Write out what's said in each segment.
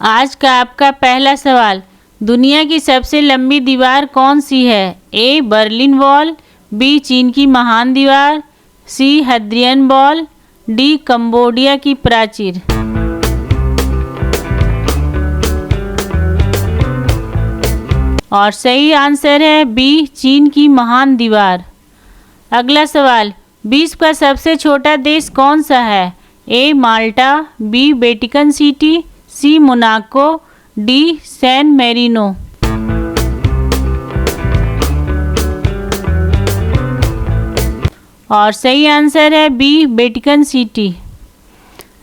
आज का आपका पहला सवाल, दुनिया की सबसे लंबी दीवार कौन सी है? ए बर्लिन वॉल, बी चीन की महान दीवार, सी हैद्रियन वॉल, डी कंबोडिया की प्राचीर। और सही आंसर है बी चीन की महान दीवार। अगला सवाल, विश्व का सबसे छोटा देश कौन सा है? ए माल्टा, बी वेटिकन सिटी, सी मोनाको, डी सैन मेरिनो। और सही आंसर है बी वेटिकन सिटी।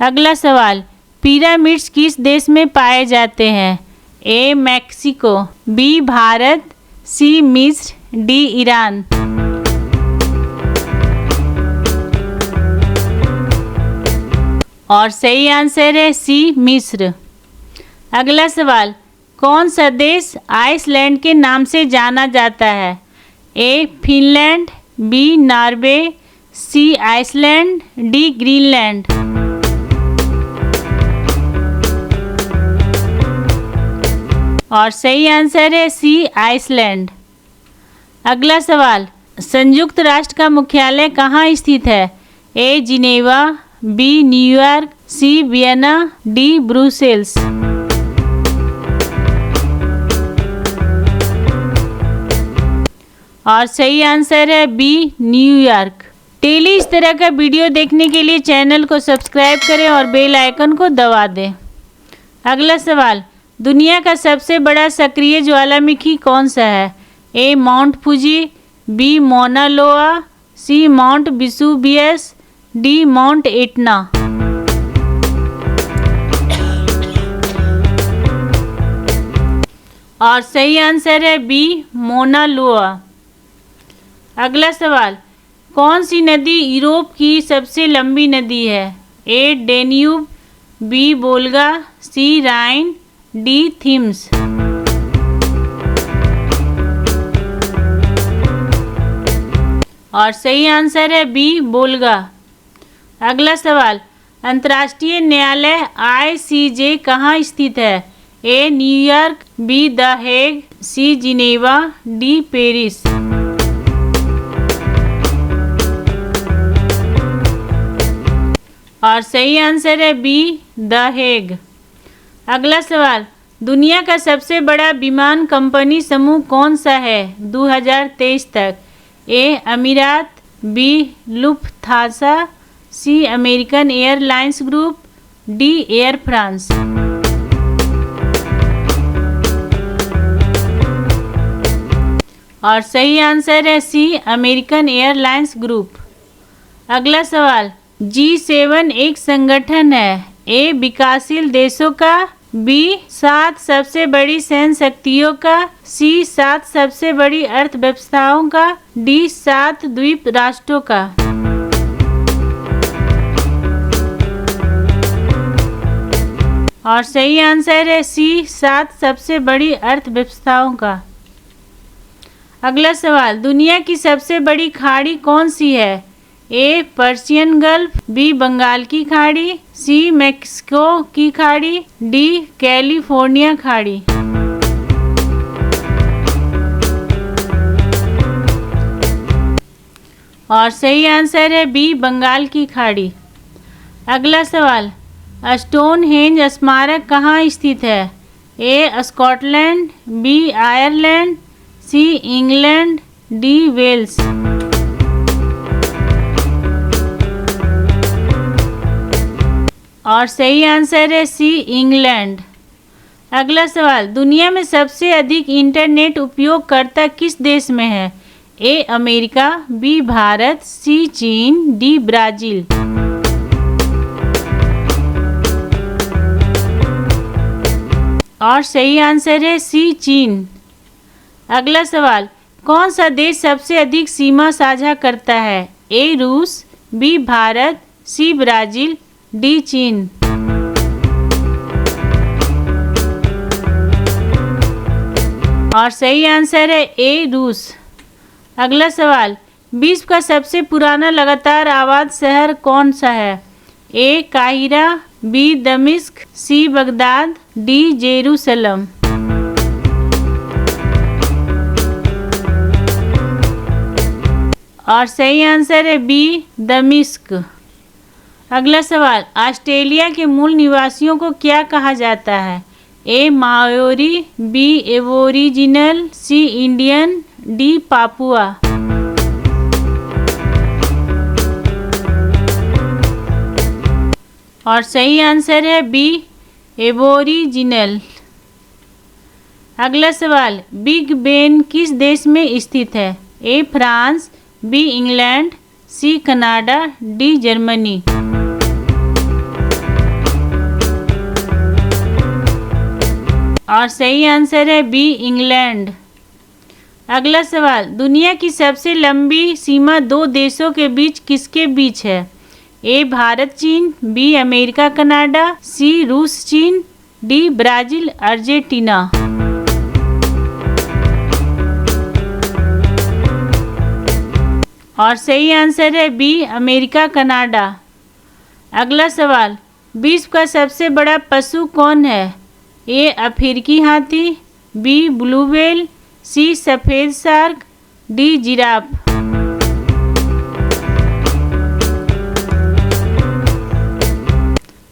अगला सवाल, पिरामिड्स किस देश में पाए जाते हैं? ए मैक्सिको, बी भारत, सी मिस्र, डी ईरान। और सही आंसर है सी मिस्र। अगला सवाल, कौन सा देश आइसलैंड के नाम से जाना जाता है? ए फिनलैंड, बी नॉर्वे, सी आइसलैंड, डी ग्रीनलैंड। और सही आंसर है सी आइसलैंड। अगला सवाल, संयुक्त राष्ट्र का मुख्यालय कहाँ स्थित है? ए जिनेवा, बी न्यूयॉर्क, सी वियना, डी ब्रुसेल्स। और सही आंसर है बी न्यूयॉर्क। डेली इस तरह का वीडियो देखने के लिए चैनल को सब्सक्राइब करें और बेल आइकन को दबा दें। अगला सवाल, दुनिया का सबसे बड़ा सक्रिय ज्वालामुखी कौन सा है? ए Mount Fuji, B Mauna Loa, C Mount Vesuvius, D Mount Etna. और सही आंसर है बी मौना लोआ। अगला सवाल, कौन सी नदी यूरोप की सबसे लंबी नदी है? ए डेन्यूब, बी वोल्गा, सी राइन, डी थीम्स। और सही आंसर है बी वोल्गा। अगला सवाल, अंतर्राष्ट्रीय न्यायालय ICJ कहाँ स्थित है? A New York, B the Hague, C Geneva, D Paris. और सही आंसर है बी द हेग। अगला सवाल, दुनिया का सबसे बड़ा विमान कंपनी समूह कौन सा है 2023 तक? A Emirates, B Lufthansa, C American Airlines group, D Air France. और सही आंसर है सी अमेरिकन एयरलाइंस ग्रुप। अगला सवाल, G7 एक संगठन है। ए विकासशील देशों का, बी 7 सबसे बड़ी सैन्य शक्तियों का, सी 7 सबसे बड़ी अर्थव्यवस्थाओं का, डी 7 द्वीप राष्ट्रों का। और सही आंसर है सी 7 सबसे बड़ी अर्थव्यवस्थाओं का। अगला सवाल, दुनिया की सबसे बड़ी खाड़ी कौन सी है? ए पर्शियन गल्फ, बी बंगाल की खाड़ी, सी मैक्सिको की खाड़ी, डी कैलिफोर्निया खाड़ी। और सही आंसर है बी बंगाल की खाड़ी। अगला सवाल, स्टोनहेंज स्मारक कहाँ स्थित है? A Scotland, B Ireland, C England, D Wales. और सही आंसर है सी इंग्लैंड। अगला सवाल, दुनिया में सबसे अधिक इंटरनेट उपयोगकर्ता किस देश में है? ए अमेरिका, बी भारत, सी चीन, डी ब्राज़ील। और सही आंसर है सी चीन। अगला सवाल, कौन सा देश सबसे अधिक सीमा साझा करता है? ए रूस, B Bharat, C Brazil, D चीन। और सही आंसर है ए रूस। अगला सवाल, विश्व का सबसे पुराना लगातार आबाद शहर कौन सा है? ए काहिरा, बी दमिश्क, सी बगदाद, डी जेरूसलम। और सही आंसर है बी दमिश्क। अगला सवाल, ऑस्ट्रेलिया के मूल निवासियों को क्या कहा जाता है? ए माओरी, बी एबोरिजिनल, सी इंडियन, डी पापुआ। और सही आंसर है बी एबोरिजिनल। अगला सवाल, बिग बेन किस देश में स्थित है? A France, B England, C Canada, D Germany. और सही आंसर है बी इंग्लैंड। अगला सवाल, दुनिया की सबसे लंबी सीमा दो देशों के बीच किसके बीच है? ए भारत चीन, बी अमेरिका कनाडा, सी रूस चीन, डी ब्राजील अर्जेंटीना। और सही आंसर है बी अमेरिका कनाडा। अगला सवाल, विश्व का सबसे बड़ा पशु कौन है? ए अफ्रीकी हाथी, बी ब्लू व्हेल, सी सफ़ेद शार्क, डी जिराफ।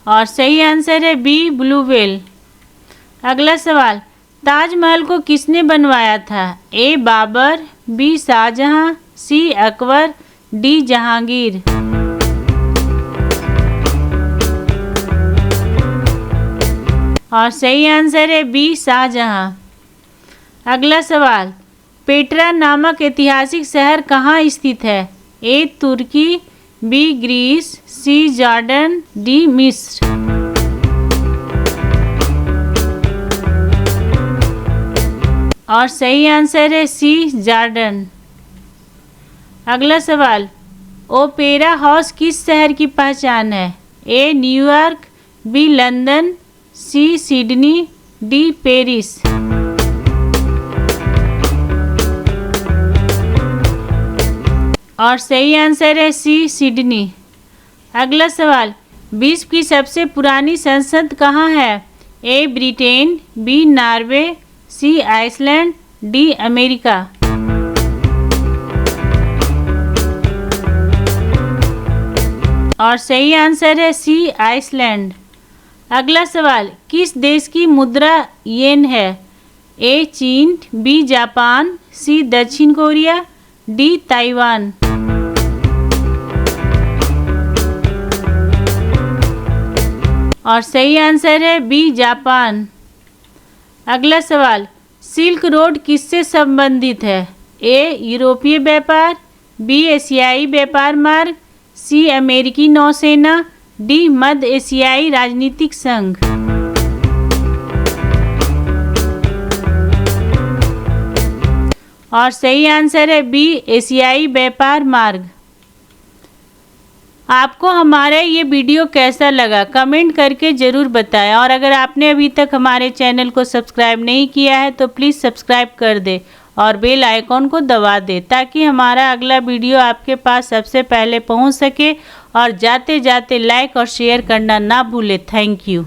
और सही आंसर है बी ब्लू व्हेल। अगला सवाल, ताजमहल को किसने बनवाया था? ए बाबर, बी शाहजहां, सी अकबर, डी जहांगीर। और सही आंसर है बी शाहजहां। अगला सवाल, पेट्रा नामक ऐतिहासिक शहर कहाँ स्थित है? ए तुर्की, बी ग्रीस, सी जॉर्डन, डी मिस्र। और सही आंसर है सी जॉर्डन। अगला सवाल, ओपेरा हाउस किस शहर की पहचान है? A New York, B London, C Sydney, D Paris. और सही आंसर है सी सिडनी। अगला सवाल, विश्व की सबसे पुरानी संसद कहाँ है? ए ब्रिटेन, बी नॉर्वे, सी आइसलैंड, डी अमेरिका। और सही आंसर है सी आइसलैंड। अगला सवाल, किस देश की मुद्रा येन है? ए चीन, बी जापान, सी दक्षिण कोरिया, डी ताइवान। और सही आंसर है बी जापान। अगला सवाल, सिल्क रोड किससे संबंधित है? ए यूरोपीय व्यापार, बी एशियाई व्यापार मार्ग, सी अमेरिकी नौसेना, डी मध्य एशियाई राजनीतिक संघ। और सही आंसर है बी एशियाई व्यापार मार्ग। आपको हमारा ये वीडियो कैसा लगा कमेंट करके ज़रूर बताएं, और अगर आपने अभी तक हमारे चैनल को सब्सक्राइब नहीं किया है तो प्लीज़ सब्सक्राइब कर दे और बेल आइकॉन को दबा दे ताकि हमारा अगला वीडियो आपके पास सबसे पहले पहुंच सके। और जाते जाते लाइक और शेयर करना ना भूले। Thank you.